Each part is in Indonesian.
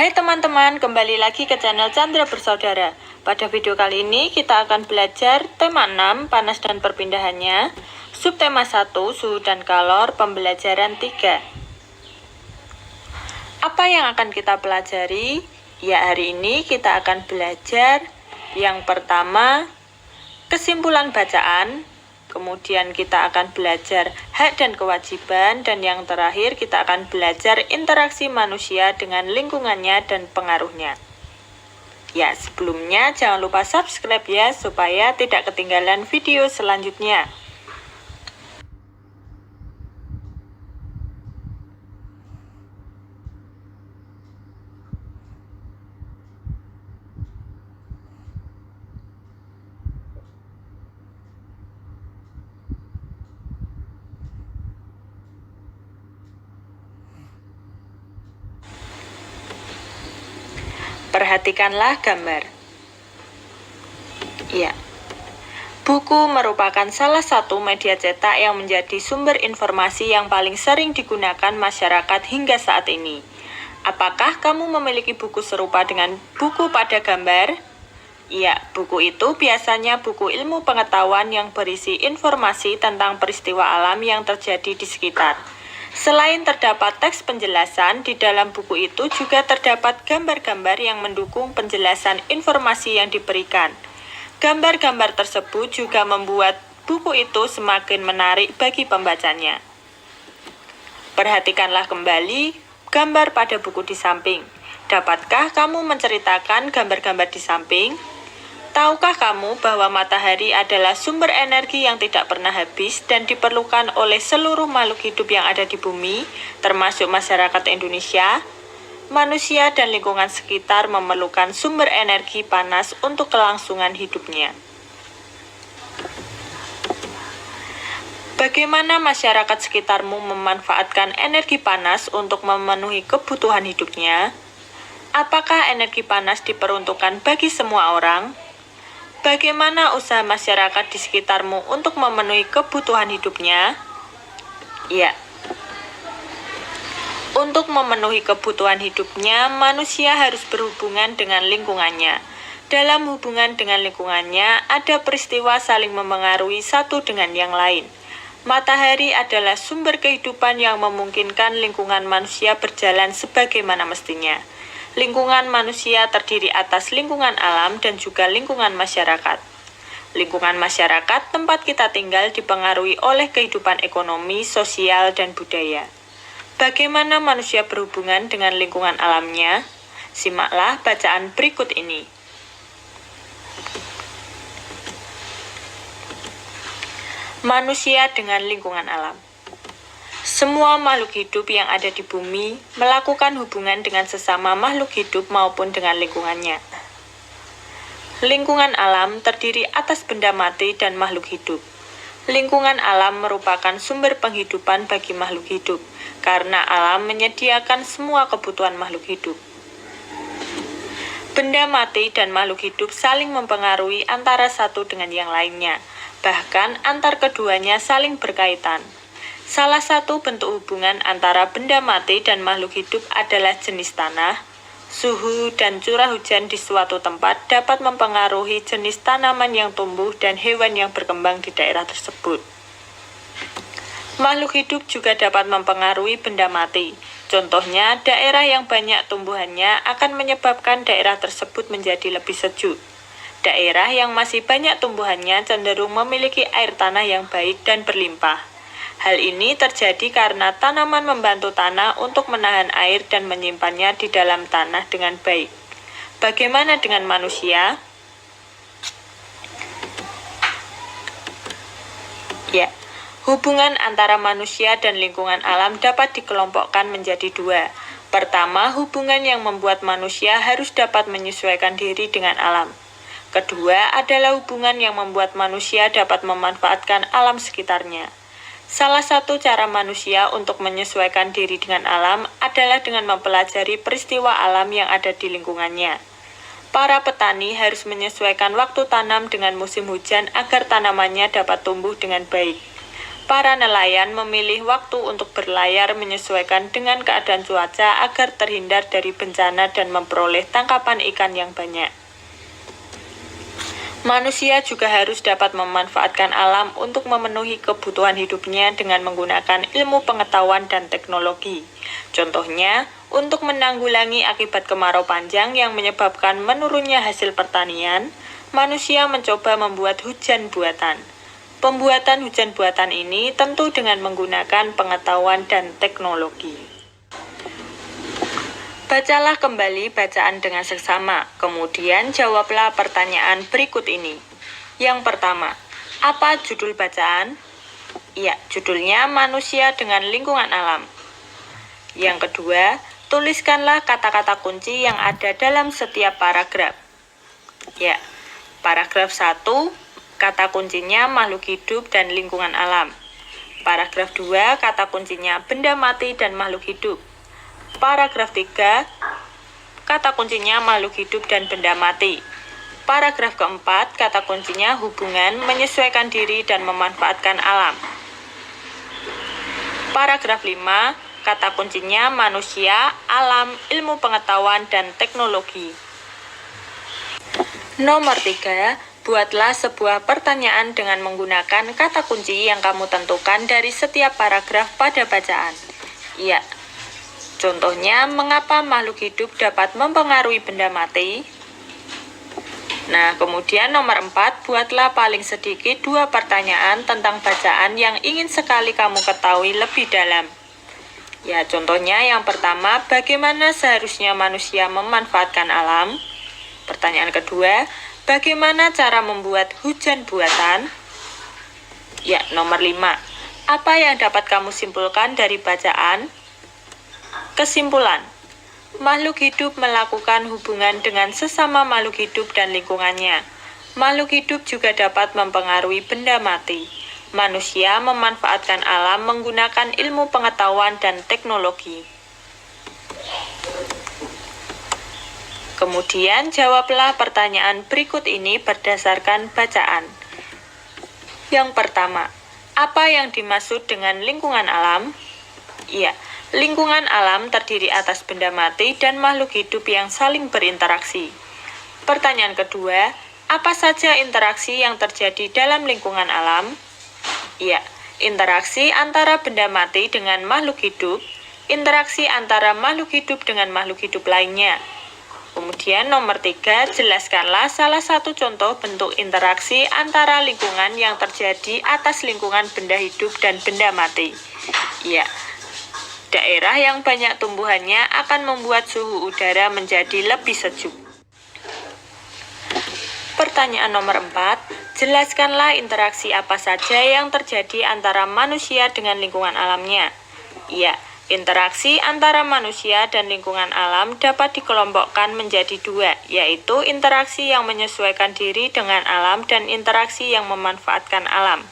Hai teman-teman, kembali lagi ke channel Chandra Bersaudara. Pada video kali ini kita akan belajar tema 6, panas dan perpindahannya, subtema 1, suhu dan kalor, pembelajaran 3. Apa yang akan kita pelajari? Ya, hari ini kita akan belajar yang pertama, kesimpulan bacaan. Kemudian kita akan belajar hak dan kewajiban, dan yang terakhir kita akan belajar interaksi manusia dengan lingkungannya dan pengaruhnya. Ya, sebelumnya jangan lupa subscribe ya, supaya tidak ketinggalan video selanjutnya. Perhatikanlah gambar. Ya. Buku merupakan salah satu media cetak yang menjadi sumber informasi yang paling sering digunakan masyarakat hingga saat ini. Apakah kamu memiliki buku serupa dengan buku pada gambar? Ya, buku itu biasanya buku ilmu pengetahuan yang berisi informasi tentang peristiwa alam yang terjadi di sekitar. Selain terdapat teks penjelasan, di dalam buku itu juga terdapat gambar-gambar yang mendukung penjelasan informasi yang diberikan. Gambar-gambar tersebut juga membuat buku itu semakin menarik bagi pembacanya. Perhatikanlah kembali gambar pada buku di samping. Dapatkah kamu menceritakan gambar-gambar di samping? Tahukah kamu bahwa matahari adalah sumber energi yang tidak pernah habis dan diperlukan oleh seluruh makhluk hidup yang ada di bumi, termasuk masyarakat Indonesia? Manusia dan lingkungan sekitar memerlukan sumber energi panas untuk kelangsungan hidupnya. Bagaimana masyarakat sekitarmu memanfaatkan energi panas untuk memenuhi kebutuhan hidupnya? Apakah energi panas diperuntukkan bagi semua orang? Bagaimana usaha masyarakat di sekitarmu untuk memenuhi kebutuhan hidupnya? Ya. Untuk memenuhi kebutuhan hidupnya, manusia harus berhubungan dengan lingkungannya. Dalam hubungan dengan lingkungannya, ada peristiwa saling memengaruhi satu dengan yang lain. Matahari adalah sumber kehidupan yang memungkinkan lingkungan manusia berjalan sebagaimana mestinya. Lingkungan manusia terdiri atas lingkungan alam dan juga lingkungan masyarakat. Lingkungan masyarakat tempat kita tinggal dipengaruhi oleh kehidupan ekonomi, sosial, dan budaya. Bagaimana manusia berhubungan dengan lingkungan alamnya? Simaklah bacaan berikut ini. Manusia dengan lingkungan alam. Semua makhluk hidup yang ada di bumi melakukan hubungan dengan sesama makhluk hidup maupun dengan lingkungannya. Lingkungan alam terdiri atas benda mati dan makhluk hidup. Lingkungan alam merupakan sumber penghidupan bagi makhluk hidup, karena alam menyediakan semua kebutuhan makhluk hidup. Benda mati dan makhluk hidup saling mempengaruhi antara satu dengan yang lainnya, bahkan antar keduanya saling berkaitan. Salah satu bentuk hubungan antara benda mati dan makhluk hidup adalah jenis tanah. Suhu dan curah hujan di suatu tempat dapat mempengaruhi jenis tanaman yang tumbuh dan hewan yang berkembang di daerah tersebut. Makhluk hidup juga dapat mempengaruhi benda mati. Contohnya, daerah yang banyak tumbuhannya akan menyebabkan daerah tersebut menjadi lebih sejuk. Daerah yang masih banyak tumbuhannya cenderung memiliki air tanah yang baik dan berlimpah. Hal ini terjadi karena tanaman membantu tanah untuk menahan air dan menyimpannya di dalam tanah dengan baik. Bagaimana dengan manusia? Ya, hubungan antara manusia dan lingkungan alam dapat dikelompokkan menjadi dua. Pertama, hubungan yang membuat manusia harus dapat menyesuaikan diri dengan alam. Kedua adalah hubungan yang membuat manusia dapat memanfaatkan alam sekitarnya. Salah satu cara manusia untuk menyesuaikan diri dengan alam adalah dengan mempelajari peristiwa alam yang ada di lingkungannya. Para petani harus menyesuaikan waktu tanam dengan musim hujan agar tanamannya dapat tumbuh dengan baik. para nelayan memilih waktu untuk berlayar menyesuaikan dengan keadaan cuaca agar terhindar dari bencana dan memperoleh tangkapan ikan yang banyak. Manusia juga harus dapat memanfaatkan alam untuk memenuhi kebutuhan hidupnya dengan menggunakan ilmu pengetahuan dan teknologi. Contohnya, untuk menanggulangi akibat kemarau panjang yang menyebabkan menurunnya hasil pertanian, manusia mencoba membuat hujan buatan. Pembuatan hujan buatan ini tentu dengan menggunakan pengetahuan dan teknologi. Bacalah kembali bacaan dengan seksama, kemudian jawablah pertanyaan berikut ini. Yang pertama, apa judul bacaan? Ya, judulnya Manusia dengan Lingkungan Alam. Yang kedua, tuliskanlah kata-kata kunci yang ada dalam setiap paragraf. Ya, paragraf 1, kata kuncinya makhluk hidup dan lingkungan alam. Paragraf 2, kata kuncinya benda mati dan makhluk hidup. Paragraf 3, kata kuncinya makhluk hidup dan benda mati. Paragraf keempat, kata kuncinya hubungan, menyesuaikan diri dan memanfaatkan alam. Paragraf 5, kata kuncinya manusia, alam, ilmu pengetahuan, dan teknologi. Nomor 3, buatlah sebuah pertanyaan dengan menggunakan kata kunci yang kamu tentukan dari setiap paragraf pada bacaan. Ya, contohnya, mengapa makhluk hidup dapat mempengaruhi benda mati? Nah, kemudian nomor 4, buatlah paling sedikit 2 pertanyaan tentang bacaan yang ingin sekali kamu ketahui lebih dalam. Ya, contohnya yang pertama, bagaimana seharusnya manusia memanfaatkan alam? Pertanyaan kedua, bagaimana cara membuat hujan buatan? Ya, nomor 5. Apa yang dapat kamu simpulkan dari bacaan? Kesimpulan. Makhluk hidup melakukan hubungan dengan sesama makhluk hidup dan lingkungannya. Makhluk hidup juga dapat mempengaruhi benda mati. Manusia memanfaatkan alam menggunakan ilmu pengetahuan dan teknologi. Kemudian jawablah pertanyaan berikut ini berdasarkan bacaan. Yang pertama, apa yang dimaksud dengan lingkungan alam? Iya, lingkungan alam terdiri atas benda mati dan makhluk hidup yang saling berinteraksi. Pertanyaan kedua, apa saja interaksi yang terjadi dalam lingkungan alam? Iya, interaksi antara benda mati dengan makhluk hidup, interaksi antara makhluk hidup dengan makhluk hidup lainnya. Kemudian nomor 3, jelaskanlah salah satu contoh bentuk interaksi antara lingkungan yang terjadi atas lingkungan benda hidup dan benda mati. Ya, daerah yang banyak tumbuhannya akan membuat suhu udara menjadi lebih sejuk. Pertanyaan nomor 4, jelaskanlah interaksi apa saja yang terjadi antara manusia dengan lingkungan alamnya. Ya, interaksi antara manusia dan lingkungan alam dapat dikelompokkan menjadi 2, yaitu interaksi yang menyesuaikan diri dengan alam dan interaksi yang memanfaatkan alam.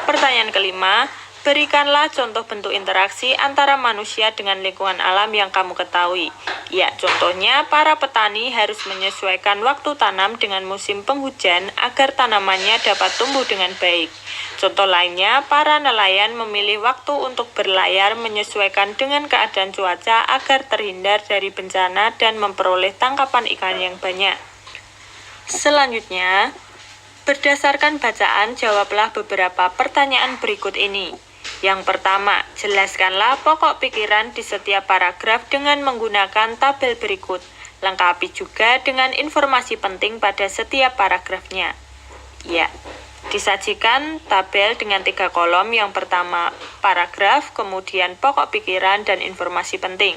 Pertanyaan kelima, berikanlah contoh bentuk interaksi antara manusia dengan lingkungan alam yang kamu ketahui. Ya, contohnya para petani harus menyesuaikan waktu tanam dengan musim penghujan agar tanamannya dapat tumbuh dengan baik. Contoh lainnya, para nelayan memilih waktu untuk berlayar menyesuaikan dengan keadaan cuaca agar terhindar dari bencana dan memperoleh tangkapan ikan yang banyak. Selanjutnya, berdasarkan bacaan, jawablah beberapa pertanyaan berikut ini. Yang pertama, jelaskanlah pokok pikiran di setiap paragraf dengan menggunakan tabel berikut. Lengkapi juga dengan informasi penting pada setiap paragrafnya. Ya, disajikan tabel dengan 3 kolom. Yang pertama, paragraf, kemudian pokok pikiran dan informasi penting.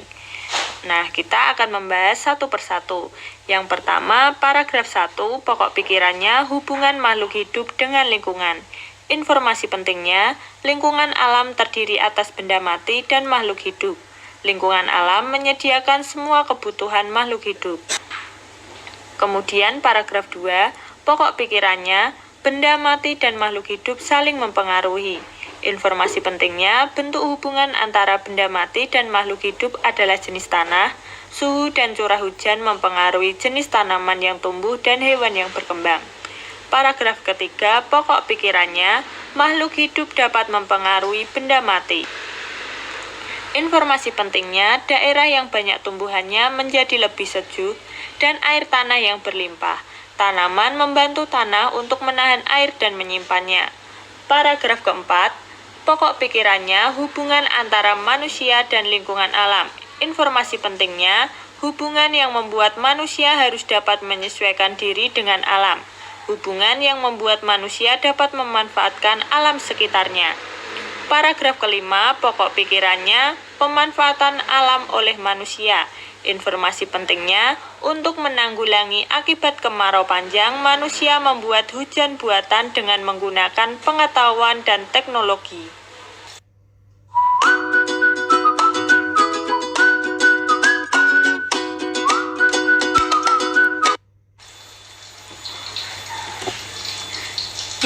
Nah, kita akan membahas satu persatu. Yang pertama, paragraf 1, pokok pikirannya hubungan makhluk hidup dengan lingkungan. Informasi pentingnya, lingkungan alam terdiri atas benda mati dan makhluk hidup. Lingkungan alam menyediakan semua kebutuhan makhluk hidup. Kemudian paragraf 2, pokok pikirannya, benda mati dan makhluk hidup saling mempengaruhi. Informasi pentingnya, bentuk hubungan antara benda mati dan makhluk hidup adalah jenis tanah, suhu dan curah hujan mempengaruhi jenis tanaman yang tumbuh dan hewan yang berkembang. Paragraf ketiga, pokok pikirannya, makhluk hidup dapat mempengaruhi benda mati. Informasi pentingnya, daerah yang banyak tumbuhannya menjadi lebih sejuk dan air tanah yang berlimpah. Tanaman membantu tanah untuk menahan air dan menyimpannya. Paragraf keempat, pokok pikirannya, hubungan antara manusia dan lingkungan alam. Informasi pentingnya, hubungan yang membuat manusia harus dapat menyesuaikan diri dengan alam. Hubungan yang membuat manusia dapat memanfaatkan alam sekitarnya. Paragraf kelima, pokok pikirannya, pemanfaatan alam oleh manusia. Informasi pentingnya, untuk menanggulangi akibat kemarau panjang, manusia membuat hujan buatan dengan menggunakan pengetahuan dan teknologi.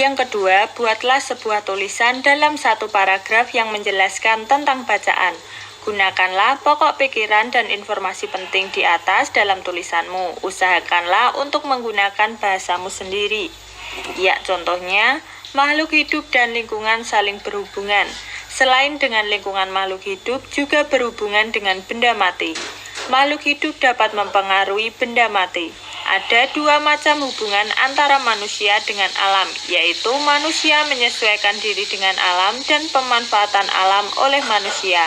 Yang kedua, buatlah sebuah tulisan dalam satu paragraf yang menjelaskan tentang bacaan. Gunakanlah pokok pikiran dan informasi penting di atas dalam tulisanmu. Usahakanlah untuk menggunakan bahasamu sendiri. Ya, contohnya, makhluk hidup dan lingkungan saling berhubungan. Selain dengan lingkungan makhluk hidup, juga berhubungan dengan benda mati. Makhluk hidup dapat mempengaruhi benda mati. Ada dua macam hubungan antara manusia dengan alam, yaitu manusia menyesuaikan diri dengan alam dan pemanfaatan alam oleh manusia.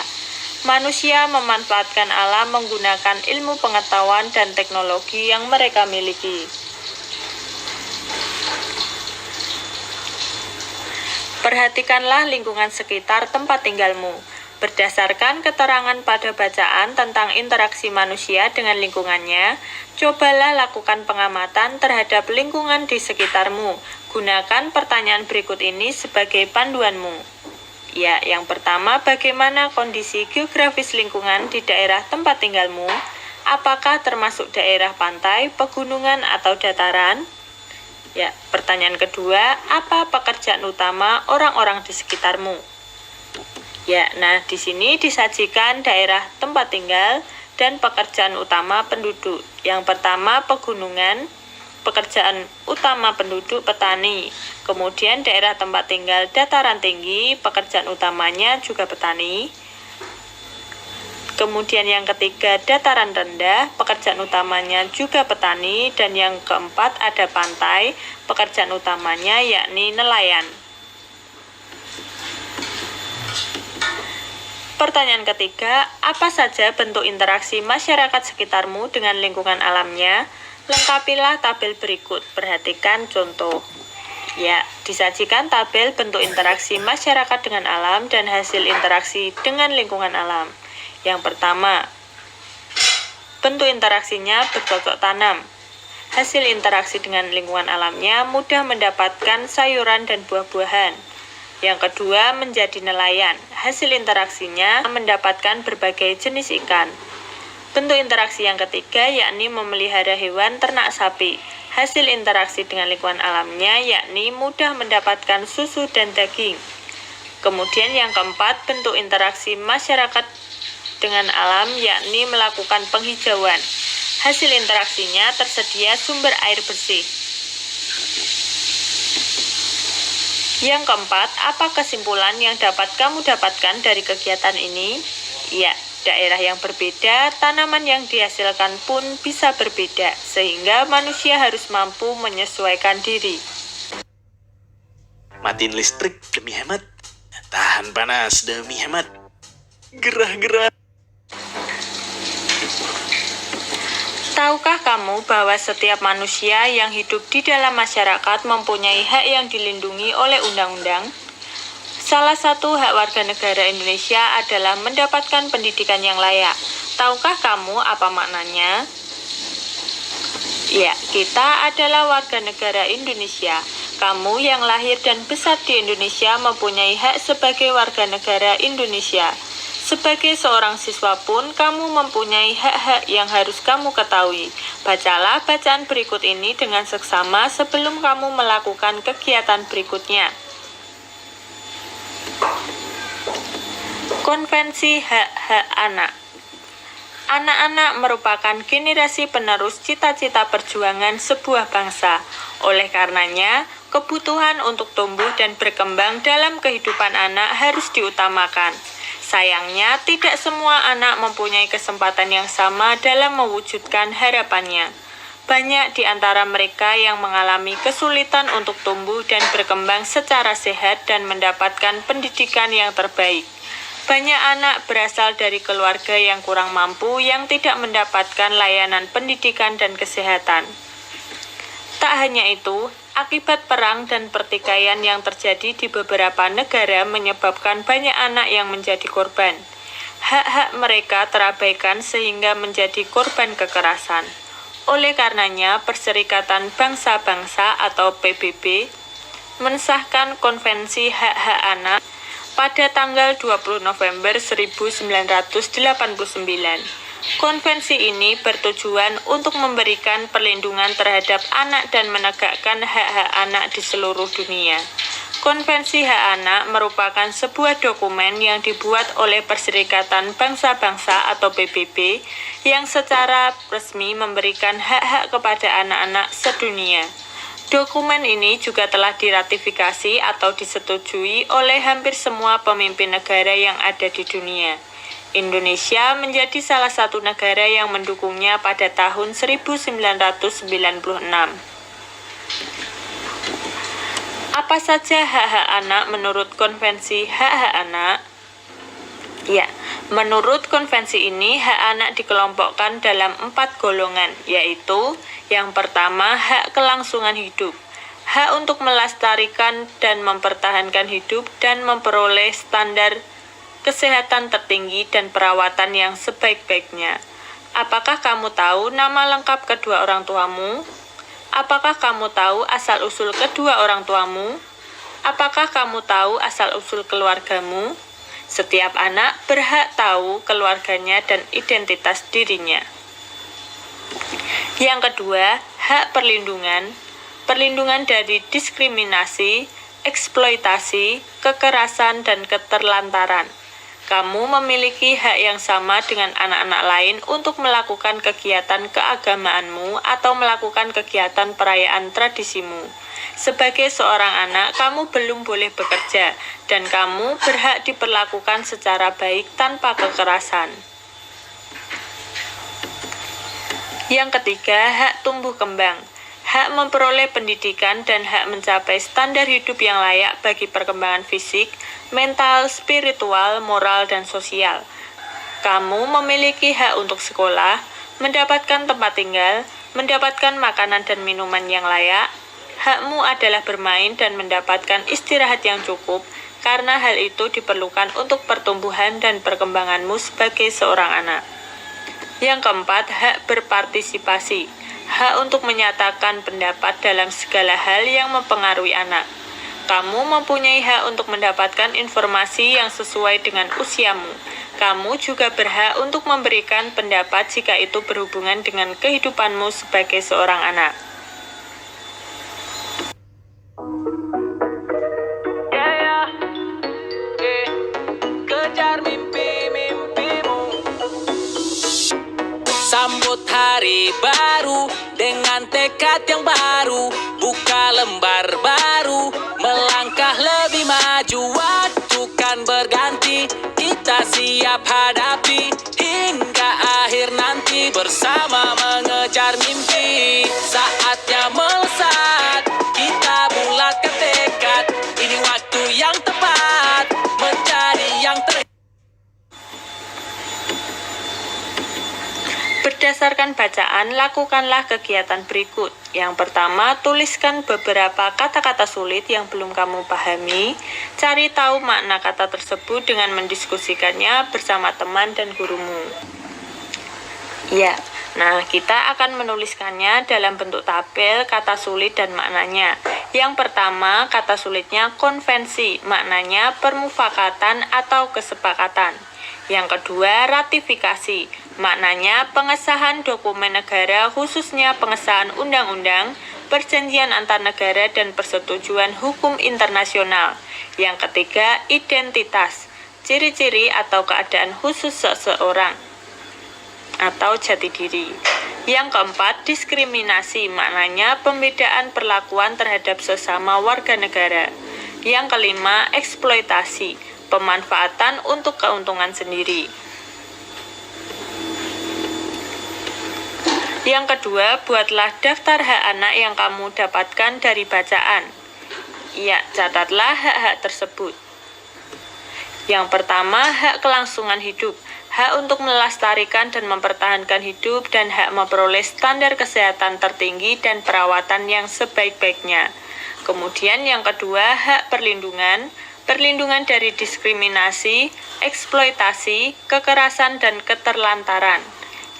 Manusia memanfaatkan alam menggunakan ilmu pengetahuan dan teknologi yang mereka miliki. Perhatikanlah lingkungan sekitar tempat tinggalmu. Berdasarkan keterangan pada bacaan tentang interaksi manusia dengan lingkungannya, cobalah lakukan pengamatan terhadap lingkungan di sekitarmu. Gunakan pertanyaan berikut ini sebagai panduanmu. Ya, yang pertama, bagaimana kondisi geografis lingkungan di daerah tempat tinggalmu? Apakah termasuk daerah pantai, pegunungan, atau dataran? Ya, pertanyaan kedua, apa pekerjaan utama orang-orang di sekitarmu? Ya, nah di sini disajikan daerah tempat tinggal dan pekerjaan utama penduduk. Yang pertama pegunungan, pekerjaan utama penduduk petani. Kemudian daerah tempat tinggal dataran tinggi, pekerjaan utamanya juga petani. Kemudian yang ketiga dataran rendah, pekerjaan utamanya juga petani. Dan yang keempat ada pantai, pekerjaan utamanya yakni nelayan. Pertanyaan ketiga, apa saja bentuk interaksi masyarakat sekitarmu dengan lingkungan alamnya? Lengkapilah tabel berikut. Perhatikan contoh. Ya, disajikan tabel bentuk interaksi masyarakat dengan alam dan hasil interaksi dengan lingkungan alam. Yang pertama, bentuk interaksinya bercocok tanam. Hasil interaksi dengan lingkungan alamnya mudah mendapatkan sayuran dan buah-buahan. Yang kedua, menjadi nelayan. Hasil interaksinya mendapatkan berbagai jenis ikan. Bentuk interaksi yang ketiga yakni memelihara hewan ternak sapi. Hasil interaksi dengan lingkungan alamnya yakni mudah mendapatkan susu dan daging. Kemudian yang keempat, bentuk interaksi masyarakat dengan alam yakni melakukan penghijauan. Hasil interaksinya tersedia sumber air bersih. Yang keempat, apa kesimpulan yang dapat kamu dapatkan dari kegiatan ini? Ya, daerah yang berbeda, tanaman yang dihasilkan pun bisa berbeda, sehingga manusia harus mampu menyesuaikan diri. Matiin listrik demi hemat, tahan panas demi hemat, gerah-gerah. Tahukah kamu bahwa setiap manusia yang hidup di dalam masyarakat mempunyai hak yang dilindungi oleh undang-undang? Salah satu hak warga negara Indonesia adalah mendapatkan pendidikan yang layak. Tahukah kamu apa maknanya? Ya, kita adalah warga negara Indonesia. Kamu yang lahir dan besar di Indonesia mempunyai hak sebagai warga negara Indonesia. Sebagai seorang siswa pun, kamu mempunyai hak-hak yang harus kamu ketahui. Bacalah bacaan berikut ini dengan seksama sebelum kamu melakukan kegiatan berikutnya. Konvensi Hak-Hak Anak. Anak-anak merupakan generasi penerus cita-cita perjuangan sebuah bangsa. Oleh karenanya, kebutuhan untuk tumbuh dan berkembang dalam kehidupan anak harus diutamakan. Sayangnya, tidak semua anak mempunyai kesempatan yang sama dalam mewujudkan harapannya. Banyak di antara mereka yang mengalami kesulitan untuk tumbuh dan berkembang secara sehat dan mendapatkan pendidikan yang terbaik. Banyak anak berasal dari keluarga yang kurang mampu yang tidak mendapatkan layanan pendidikan dan kesehatan. Tak hanya itu, akibat perang dan pertikaian yang terjadi di beberapa negara menyebabkan banyak anak yang menjadi korban. Hak-hak mereka terabaikan sehingga menjadi korban kekerasan. Oleh karenanya, Perserikatan Bangsa-Bangsa atau PBB mensahkan Konvensi Hak-Hak Anak pada tanggal 20 November 1989. Konvensi ini bertujuan untuk memberikan perlindungan terhadap anak dan menegakkan hak-hak anak di seluruh dunia. Konvensi Hak Anak merupakan sebuah dokumen yang dibuat oleh Perserikatan Bangsa-Bangsa atau PBB yang secara resmi memberikan hak-hak kepada anak-anak sedunia. Dokumen ini juga telah diratifikasi atau disetujui oleh hampir semua pemimpin negara yang ada di dunia. Indonesia menjadi salah satu negara yang mendukungnya pada tahun 1996. Apa saja hak-hak anak menurut Konvensi Hak-Hak Anak? Ya, menurut konvensi ini, hak anak dikelompokkan dalam 4 golongan, yaitu yang pertama, hak kelangsungan hidup, hak untuk melestarikan dan mempertahankan hidup dan memperoleh standar kesehatan tertinggi dan perawatan yang sebaik-baiknya. Apakah kamu tahu nama lengkap kedua orang tuamu? Apakah kamu tahu asal-usul kedua orang tuamu? Apakah kamu tahu asal-usul keluargamu? Setiap anak berhak tahu keluarganya dan identitas dirinya. Yang kedua, hak perlindungan. Perlindungan dari diskriminasi, eksploitasi, kekerasan, dan keterlantaran. Kamu memiliki hak yang sama dengan anak-anak lain untuk melakukan kegiatan keagamaanmu atau melakukan kegiatan perayaan tradisimu. Sebagai seorang anak, kamu belum boleh bekerja, dan kamu berhak diperlakukan secara baik tanpa kekerasan. Yang ketiga, hak tumbuh kembang. Hak memperoleh pendidikan dan hak mencapai standar hidup yang layak bagi perkembangan fisik, mental, spiritual, moral, dan sosial. Kamu memiliki hak untuk sekolah, mendapatkan tempat tinggal, mendapatkan makanan dan minuman yang layak. Hakmu adalah bermain dan mendapatkan istirahat yang cukup, karena hal itu diperlukan untuk pertumbuhan dan perkembanganmu sebagai seorang anak. Yang keempat, hak berpartisipasi. Hak untuk menyatakan pendapat dalam segala hal yang mempengaruhi anak. Kamu mempunyai hak untuk mendapatkan informasi yang sesuai dengan usiamu. Kamu juga berhak untuk memberikan pendapat jika itu berhubungan dengan kehidupanmu sebagai seorang anak. Kejar mimpi-mimpimu. Sambut hari baru dengan tekad yang baru, buka lembar baru, melangkah lebih maju. Waktu kan berganti, kita siap hadapi hingga akhir nanti, bersama mengejar mimpi. Saatnya melesat, kita bulatkan tekad, ini waktu yang tepat menjadi yang terhebat. Berdasarkan bacaan, lakukanlah kegiatan berikut. Yang pertama, tuliskan beberapa kata-kata sulit yang belum kamu pahami. Cari tahu makna kata tersebut dengan mendiskusikannya bersama teman dan gurumu. Ya, nah kita akan menuliskannya dalam bentuk tabel kata sulit dan maknanya. Yang pertama, kata sulitnya konvensi, maknanya permufakatan atau kesepakatan. Yang kedua, ratifikasi, maknanya pengesahan dokumen negara, khususnya pengesahan undang-undang, perjanjian antar negara, dan persetujuan hukum internasional. Yang ketiga, identitas, ciri-ciri atau keadaan khusus seseorang. atau jati diri. Yang keempat, diskriminasi, maknanya pembedaan perlakuan terhadap sesama warga negara. Yang kelima, eksploitasi, pemanfaatan untuk keuntungan sendiri. Yang kedua, buatlah daftar hak anak yang kamu dapatkan dari bacaan. Ya, catatlah hak-hak tersebut. Yang pertama, hak kelangsungan hidup, hak untuk melestarikan dan mempertahankan hidup, dan hak memperoleh standar kesehatan tertinggi dan perawatan yang sebaik-baiknya. Kemudian yang kedua, hak perlindungan, perlindungan dari diskriminasi, eksploitasi, kekerasan, dan keterlantaran.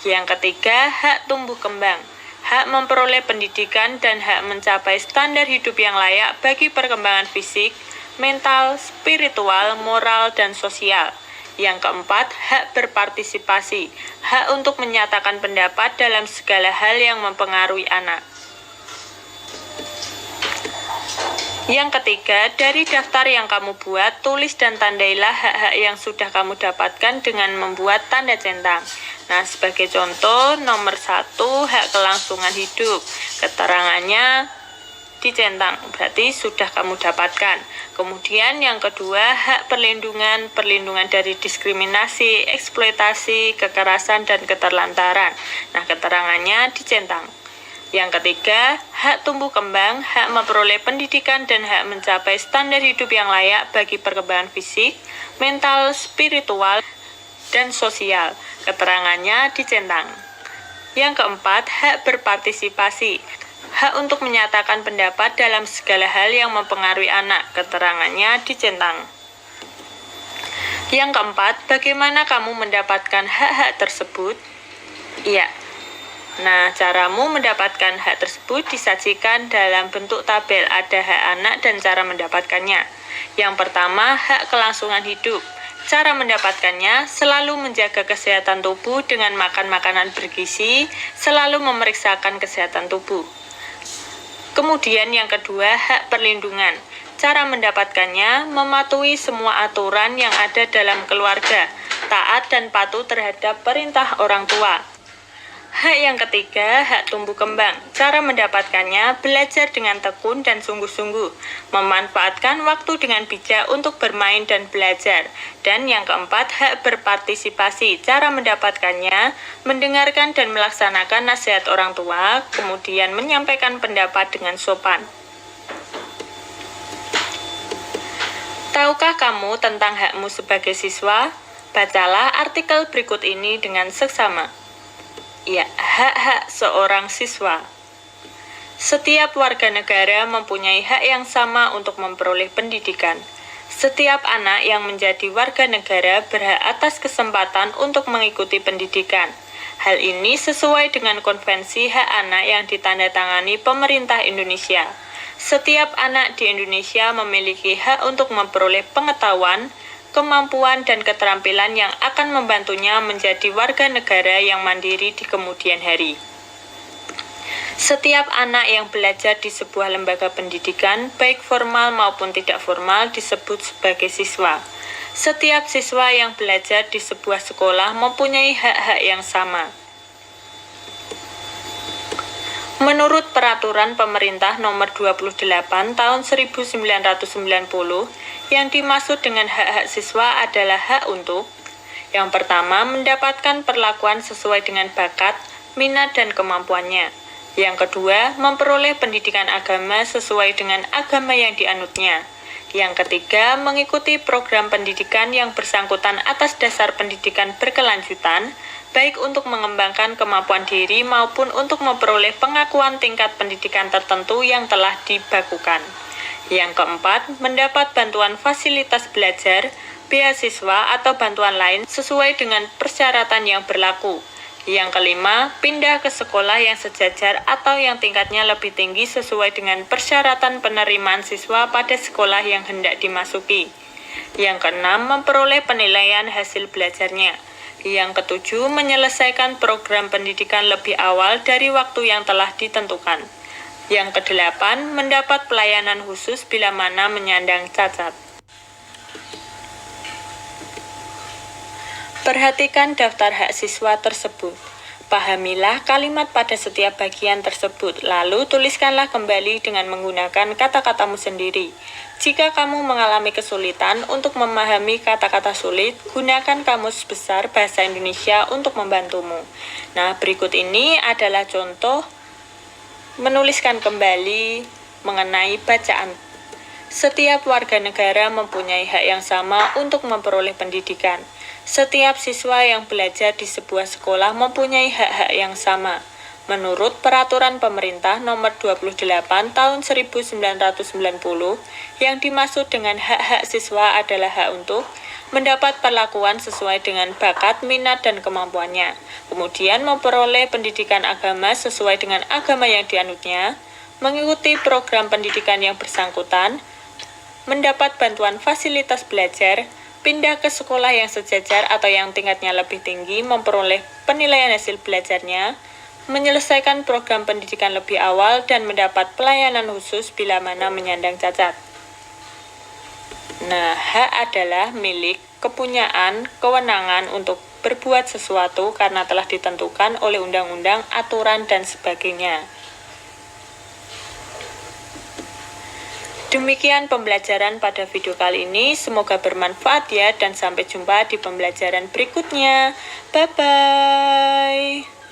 Yang ketiga, hak tumbuh kembang, hak memperoleh pendidikan, dan hak mencapai standar hidup yang layak bagi perkembangan fisik, mental, spiritual, moral, dan sosial. Yang keempat, hak berpartisipasi, hak untuk menyatakan pendapat dalam segala hal yang mempengaruhi anak. Yang ketiga, dari daftar yang kamu buat, tulis dan tandailah hak-hak yang sudah kamu dapatkan dengan membuat tanda centang. Nah, sebagai contoh, nomor 1, hak kelangsungan hidup. Keterangannya dicentang, berarti sudah kamu dapatkan. Kemudian yang kedua, hak perlindungan, perlindungan dari diskriminasi, eksploitasi, kekerasan, dan keterlantaran. Nah, keterangannya dicentang. Yang ketiga, hak tumbuh kembang, hak memperoleh pendidikan, dan hak mencapai standar hidup yang layak bagi perkembangan fisik, mental, spiritual, dan sosial. Keterangannya dicentang. Yang keempat, hak berpartisipasi, hak untuk menyatakan pendapat dalam segala hal yang mempengaruhi anak. Keterangannya dicentang. Yang keempat, bagaimana kamu mendapatkan hak-hak tersebut? Iya. Nah, caramu mendapatkan hak tersebut disajikan dalam bentuk tabel. Ada hak anak dan cara mendapatkannya. Yang pertama, hak kelangsungan hidup. Cara mendapatkannya, selalu menjaga kesehatan tubuh dengan makan makanan bergizi, selalu memeriksakan kesehatan tubuh. Kemudian yang kedua, hak perlindungan. Cara mendapatkannya, mematuhi semua aturan yang ada dalam keluarga, taat dan patuh terhadap perintah orang tua. Hak yang ketiga, hak tumbuh kembang. Cara mendapatkannya, belajar dengan tekun dan sungguh-sungguh, memanfaatkan waktu dengan bijak untuk bermain dan belajar. Dan yang keempat, hak berpartisipasi. Cara mendapatkannya, mendengarkan dan melaksanakan nasihat orang tua, kemudian menyampaikan pendapat dengan sopan. Tahukah kamu tentang hakmu sebagai siswa? Bacalah artikel berikut ini dengan seksama. Ya, hak-hak seorang siswa. Setiap warga negara mempunyai hak yang sama untuk memperoleh pendidikan. Setiap anak yang menjadi warga negara berhak atas kesempatan untuk mengikuti pendidikan. Hal ini sesuai dengan Konvensi Hak Anak yang ditandatangani pemerintah Indonesia. Setiap anak di Indonesia memiliki hak untuk memperoleh pengetahuan, kemampuan, dan keterampilan yang akan membantunya menjadi warga negara yang mandiri di kemudian hari. Setiap anak yang belajar di sebuah lembaga pendidikan, baik formal maupun tidak formal, disebut sebagai siswa. Setiap siswa yang belajar di sebuah sekolah mempunyai hak-hak yang sama. Menurut Peraturan Pemerintah Nomor 28 Tahun 1990, yang dimaksud dengan hak-hak siswa adalah hak untuk: yang pertama, mendapatkan perlakuan sesuai dengan bakat, minat, dan kemampuannya. Yang kedua, memperoleh pendidikan agama sesuai dengan agama yang dianutnya. Yang ketiga, mengikuti program pendidikan yang bersangkutan atas dasar pendidikan berkelanjutan, baik untuk mengembangkan kemampuan diri maupun untuk memperoleh pengakuan tingkat pendidikan tertentu yang telah dibakukan. Yang keempat, mendapat bantuan fasilitas belajar, beasiswa, atau bantuan lain sesuai dengan persyaratan yang berlaku. Yang kelima, pindah ke sekolah yang sejajar atau yang tingkatnya lebih tinggi sesuai dengan persyaratan penerimaan siswa pada sekolah yang hendak dimasuki. Yang keenam, memperoleh penilaian hasil belajarnya. Yang ketujuh, menyelesaikan program pendidikan lebih awal dari waktu yang telah ditentukan. Yang kedelapan, mendapat pelayanan khusus bila mana menyandang cacat. Perhatikan daftar hak siswa tersebut. Pahamilah kalimat pada setiap bagian tersebut, lalu tuliskanlah kembali dengan menggunakan kata-katamu sendiri. Jika kamu mengalami kesulitan untuk memahami kata-kata sulit, gunakan Kamus Besar Bahasa Indonesia untuk membantumu. Nah, berikut ini adalah contoh menuliskan kembali mengenai bacaan. Setiap warga negara mempunyai hak yang sama untuk memperoleh pendidikan. Setiap siswa yang belajar di sebuah sekolah mempunyai hak-hak yang sama. Menurut Peraturan Pemerintah Nomor 28 Tahun 1990, yang dimaksud dengan hak-hak siswa adalah hak untuk mendapat perlakuan sesuai dengan bakat, minat, dan kemampuannya, kemudian memperoleh pendidikan agama sesuai dengan agama yang dianutnya, mengikuti program pendidikan yang bersangkutan, mendapat bantuan fasilitas belajar, pindah ke sekolah yang sejajar atau yang tingkatnya lebih tinggi, memperoleh penilaian hasil belajarnya, menyelesaikan program pendidikan lebih awal, dan mendapat pelayanan khusus bila mana menyandang cacat. Nah, hak adalah milik, kepunyaan, kewenangan untuk berbuat sesuatu karena telah ditentukan oleh undang-undang, aturan, dan sebagainya. Demikian pembelajaran pada video kali ini, semoga bermanfaat ya, dan sampai jumpa di pembelajaran berikutnya. Bye-bye.